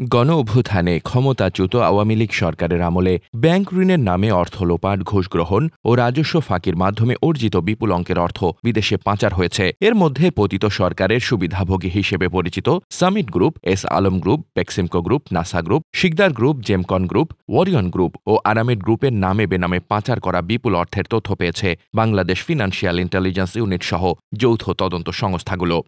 গণ অভ্যুত্থানে ক্ষমতাচ্যুত আওয়ামী লীগ সরকারের আমলে ব্যাংক ঋণের নামে অর্থ লোপাট, ঘুষ গ্রহণ ও রাজস্ব ফাঁকির মাধ্যমে অর্জিত বিপুল অঙ্কের অর্থ বিদেশে পাচার হয়েছে। এর মধ্যে পতিত সরকারের সুবিধাভোগী হিসেবে পরিচিত Summit group, S Alam group, Beximco group, Nasa group, Sikder group, Gemcon group, Orion group ও আরামেড গ্রুপের নামে বেনামে পাচার করা বিপুল অর্থের তথ্য পেয়েছে বাংলাদেশ ফিনান্সিয়াল ইন্টেলিজেন্স ইউনিট সহ যৌথ তদন্ত সংস্থাগুলো।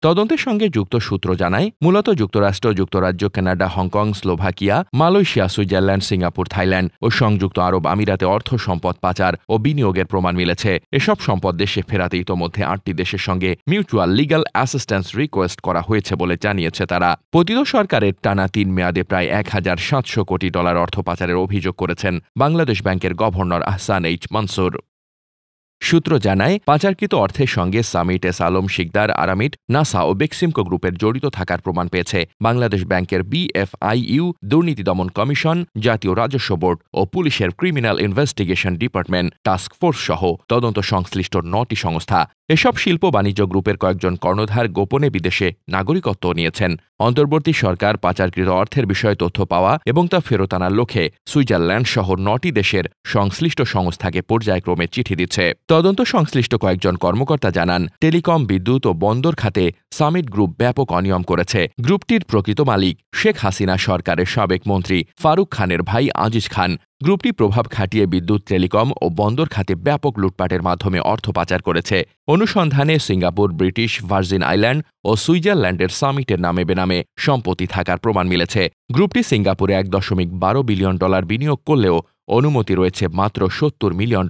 তদন্তের সঙ্গে যুক্ত সূত্র জানায়, মূলত যুক্তরাষ্ট্র, যুক্তরাজ্য, Canada, Hong Kong, Slovakia, Malaysia, Switzerland, Singapore, Thailand ও সংযুক্ত আরব আমিরাতে অর্থ সম্পদ পাচার ও বিনিয়োগের প্রমাণ মিলেছে। এসব সম্পদ দেশে ফেরাতে ইতোমধ্যে 8টি দেশের সঙ্গে মিউচুয়াল লিগ্যাল অ্যাসিস্ট্যান্স রিকোয়েস্ট করা হয়েছে বলে জানিয়েছে তারা। পতিত সরকারের টানা 3 মেয়াদে প্রায় 1700 কোটি ডলার অর্থ পাচারের অভিযোগ করেছেন বাংলাদেশ ব্যাংকের গভর্নর আহসান এইচ মনসুর। সূত্র জানায়, পাচারকৃত অর্থের সঙ্গে সামিট, এস আলম, শিকদার, আরামিড, নাসা ও বেক্সিমকো গ্রুপের জড়িত থাকার প্রমাণ পেয়েছে বাংলাদেশ ব্যাংকের BFIU, দুর্নীতি দমন কমিশন, জাতীয় রাজস্ব বোর্ড ও পুলিশের criminal investigation department task force সহ তদন্ত সংশ্লিষ্ট 9টি সংস্থা। এসব শিল্প বাণিজ্য গ্রুপের কয়েকজন কর্ণধার গোপনে বিদেশে নাগরিকত্ব নিয়েছেন। অন্তর্বর্তী সরকার পাচারকৃত অর্থের বিষয়ে তথ্য পাওয়া এবং তা ফেরত আনার লক্ষ্যে সুইজারল্যান্ড সহ 9টি দেশের সংশ্লিষ্ট সংস্থাকে পর্যায়ক্রমে চিঠি দিচ্ছে। তদন্ত সংশ্লিষ্ট কয়েকজন কর্মকর্তা জানান, টেলিকম, বিদ্যুৎ ও বন্দর খাতে সামিট গ্রুপ ব্যাপক অনিয়ম করেছে। গ্রুপটির প্রকৃত মালিক শেখ হাসিনা সরকারের সাবেক মন্ত্রী ফারুক খানের ভাই আজিজ খান। গ্রুপটি প্রভাব খাটিয়ে বিদ্যুৎ, টেলিকম ও বন্দর খাতে ব্যাপক লুটপাটের মাধ্যমে অর্থ পাচার করেছে। অনুসন্ধানে সিঙ্গাপুর, ব্রিটিশ ভার্জিন আইল্যান্ড ও সুইজারল্যান্ডের সামিটের নামে বেনামে সম্পত্তি থাকার প্রমাণ মিলেছে। গ্রুপটি সিঙ্গাপুরে $1.12 বিলিয়ন বিনিয়োগ করলেও অনুমতি রয়েছে মাত্র $70 মিলিয়ন।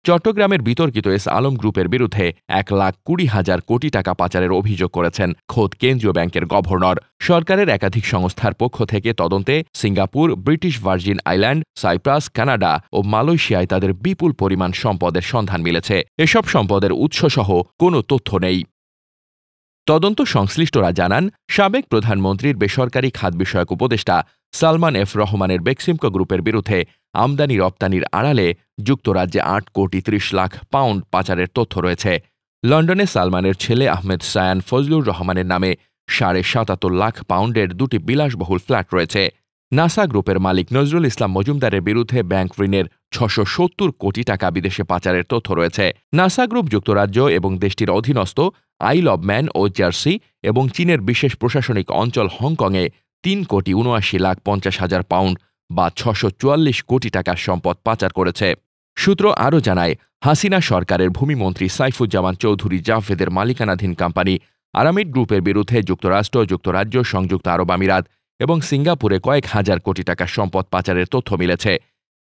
চট্টগ্রামের বিতর্কিত এস আলম গ্রুপের বিরুদ্ধে 1,20,000 কোটি টাকা পাচারের অভিযোগ করেছেন খোদ কেন্দ্রীয় ব্যাংকের গভর্নর। সরকারের একাধিক সংস্থার পক্ষ থেকে তদন্তে Singapore, British Virgin Island, Cyprus, Canada ও মালয়েশিয়ায় তাদের বিপুল পরিমাণ সম্পদের সন্ধান মিলেছে। এসব সম্পদের উৎসসহ কোনো তথ্য নেই। তদন্ত সংশ্লিষ্টরা জানান, সাবেক প্রধানমন্ত্রীর বেসরকারি খাত বিষয়ক উপদেষ্টা সালমান এফ রহমানের বেক্সিমকো গ্রুপের বিরুদ্ধে আমদানি রপ্তানির আড়ালে যুক্তরাজ্যে 8 কোটি 30 লাখ পাউন্ড পাচারের তথ্য রয়েছে। লন্ডনে সালমানের ছেলে আহমেদ সায়ান ফজলুর রহমানের নামে 77.5 লাখ পাউন্ডের 2টি বিলাসবহুল ফ্ল্যাট রয়েছে। নাসা গ্রুপের মালিক নজরুল ইসলাম মজুমদারের বিরুদ্ধে ব্যাংক ঋণের 670 কোটি টাকা বিদেশে পাচারের তথ্য রয়েছে। নাসা গ্রুপ যুক্তরাজ্য এবং দেশটির অধীনস্থ আইল অব ম্যান ও জার্সি এবং চীনের বিশেষ প্রশাসনিক অঞ্চল হংকংয়ে 3,79,50,000 পাউন্ড বা 644 কোটি টাকার সম্পদ পাচার করেছে। সূত্র আরও জানায়, হাসিনা সরকারের ভূমিমন্ত্রী সাইফুজ্জামান চৌধুরী জাভেদের মালিকানাধীন কোম্পানি আরামিড গ্রুপের বিরুদ্ধে যুক্তরাষ্ট্র, যুক্তরাজ্য, সংযুক্ত আরব আমিরাত এবং সিঙ্গাপুরে কয়েক হাজার কোটি টাকার সম্পদ পাচারের তথ্য মিলেছে।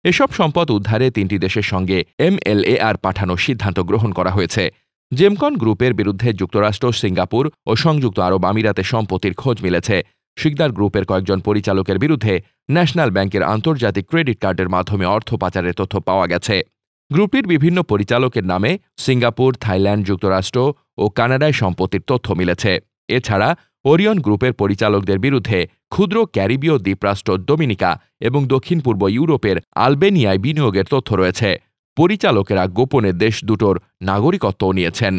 এসব সম্পদ উদ্ধারে 3টি দেশের সঙ্গে MLAR পাঠানোর সিদ্ধান্ত গ্রহণ করা হয়েছে। জেমকন গ্রুপের বিরুদ্ধে যুক্তরাষ্ট্র, সিঙ্গাপুর ও সংযুক্ত আরব আমিরাতে সম্পত্তির খোঁজ মিলেছে। শিকদার গ্রুপের কয়েকজন পরিচালকের বিরুদ্ধে ন্যাশনাল ব্যাংকের আন্তর্জাতিক ক্রেডিট কার্ডের মাধ্যমে অর্থ পাচারের তথ্য পাওয়া গেছে। গ্রুপটির বিভিন্ন পরিচালকের নামে সিঙ্গাপুর, থাইল্যান্ড, যুক্তরাষ্ট্র ও কানাডায় সম্পত্তির তথ্য মিলেছে। এছাড়া ওরিয়ন গ্রুপের পরিচালকদের বিরুদ্ধে ক্ষুদ্র ক্যারিবীয় দ্বীপরাষ্ট্র ডোমিনিকা এবং দক্ষিণ পূর্ব ইউরোপের আলবেনিয়ায় বিনিয়োগের তথ্য রয়েছে। পরিচালকেরা গোপনে দেশ দুটোর নাগরিকত্বও নিয়েছেন।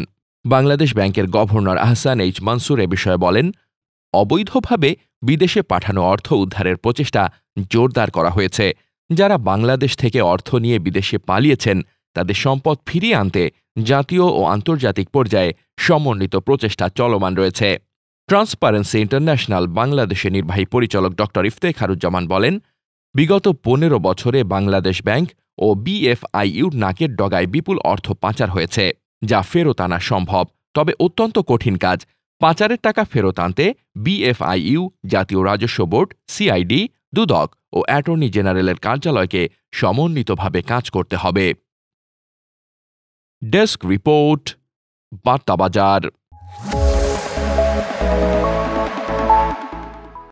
বাংলাদেশ ব্যাংকের গভর্নর আহসান এইচ মনসুর এ বিষয়ে বলেন, অবৈধভাবে বিদেশে পাঠানো অর্থ উদ্ধারের প্রচেষ্টা জোরদার করা হয়েছে। যারা বাংলাদেশ থেকে অর্থ নিয়ে বিদেশে পালিয়েছেন তাদের সম্পদ ফিরিয়ে আনতে জাতীয় ও আন্তর্জাতিক পর্যায়ে সমন্বিত প্রচেষ্টা চলমান রয়েছে। ট্রান্সপারেন্সি ইন্টারন্যাশনাল বাংলাদেশের নির্বাহী পরিচালক ড. ইফতেখারুজ্জামান বলেন, বিগত 15 বছরে বাংলাদেশ ব্যাংক ও BFIUর নাকের ডগায় বিপুল অর্থ পাচার হয়েছে, যা ফেরত আনা সম্ভব, তবে অত্যন্ত কঠিন কাজ। পাচারের টাকা ফেরত আনতে BFIU, জাতীয় রাজস্ব বোর্ড, CID, দুদক ও অ্যাটর্নি জেনারেলের কার্যালয়কে সমন্বিতভাবে কাজ করতে হবে। Desk report, বার্তাবাজার।